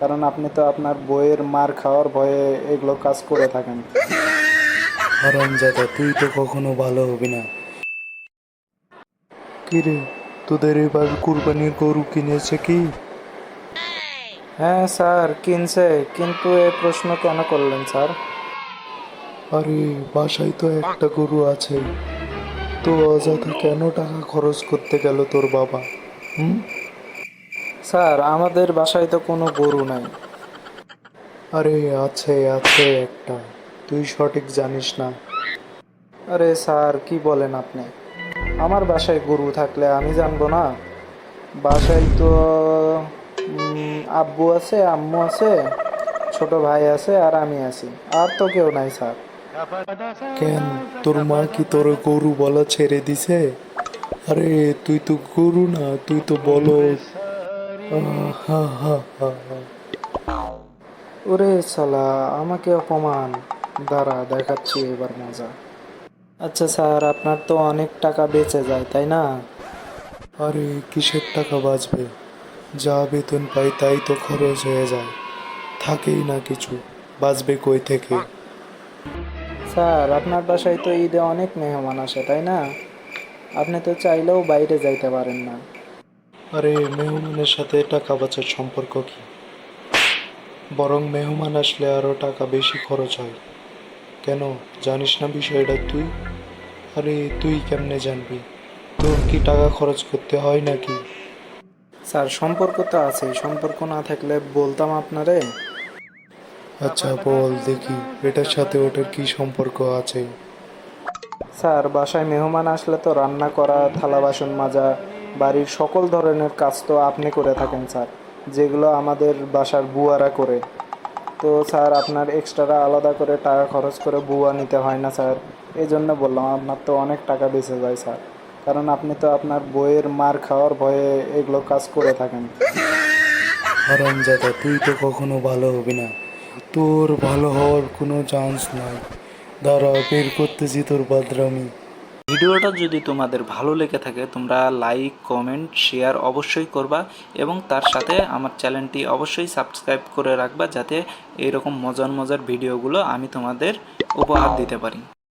কারণ আপনি তো আপনার বইয়ের মার খাওয়ার ভয়ে এগুলো কাজ করে থাকেন। হারামজাদা, তুই তো কখনো ভালো হবি না। কিরে, তোদের এবার কুরবানির গরু কিনেছে কি? হ্যাঁ স্যার, কিনছে, কিন্তু এই প্রশ্ন কেন করলেন স্যার? আরে, বাসায় তো একটা গরু আছে, তো অযথা কেন টাকা খরচ করতে গেল তোর বাবা? হুম? স্যার, আমাদের বাসায় তো কোনো গরু নাই। আরে, আছে আছে একটা, তুই সঠিক জানিস না। আরে স্যার, কি বলেন আপনি? আমার বাসায় গরু থাকলে আমি জানবো না? বাসায় তো আব্বু আছে, আম্মু আছে, ছোট ভাই আছে, আর আমি আছি। আর তো কেউ নাই স্যার। কেন, তোর মা কি তোর গরু বলা ছেড়ে দিছে? আরে, তুই তো গরু না, তুই তো বলদ। হা হা হা হা। ওরে শালা, আমাকে অপমান! দাঁড়া, দেখাচ্ছি এবার মজা। আচ্ছা স্যার, আপনার তো অনেক টাকা বেঁচে যায়, তাই না? আরে, কিসের টাকা বাঁচবে? যা বেতন পাই তাই তো খরচ হয়ে যায়, থাকেই না কিছু, বাঁচবে কই থেকে? স্যার, আপনার বাসায় তো ঈদে অনেক মেহমান আসে, তাই না? আপনি তো চাইলেও বাইরে যাইতে পারেন না। আরে, মেহমানের সাথে টাকা বাঁচার সম্পর্ক কি? বরং মেহমান আসলে আরো টাকা বেশি খরচ হয়। কেন, জানিস না বিষয়টা তুই? আরে, তুই কেমনে জানবি? তোর কি টাকা খরচ করতে হয় নাকি? স্যার, সম্পর্ক তো আছেই, সম্পর্ক না থাকলে বলতাম আপনারে। আচ্ছা, বল দেখি, এটার সাথে ওটার কি সম্পর্ক আছে? স্যার, বাসায় মেহমান আসলে তো রান্না করা, থালা বাসন মাজা, বাড়ির সকল ধরনের কাজ তো আপনি করে থাকেন স্যার, যেগুলো আমাদের বাসার বুয়ারা করে। তো স্যার, আপনার এক্সট্রা আলাদা করে টাকা খরচ করে বুয়া নিতে হয় না স্যার। এই জন্য বললাম, আপনার তো অনেক টাকা বেঁচে যায় স্যার, কারণ আপনি তো আপনার বইয়ের মার খাওয়ার ভয়ে এগুলো কাজ করে থাকেন। হারামজাদা, তুই তো কখনো ভালো হবি না, তোর ভালো হওয়ার কোনো চান্স নাই। দাঁড়া, বের করতেছি তোর বাদরামি। ভিডিওটা যদি তোমাদের ভালো লেগে থাকে তোমরা লাইক কমেন্ট শেয়ার অবশ্যই করবা এবং তার সাথে আমার চ্যানেলটি অবশ্যই সাবস্ক্রাইব করে রাখবা যাতে এইরকম মজার মজার ভিডিওগুলো আমি তোমাদের উপহার দিতে পারি।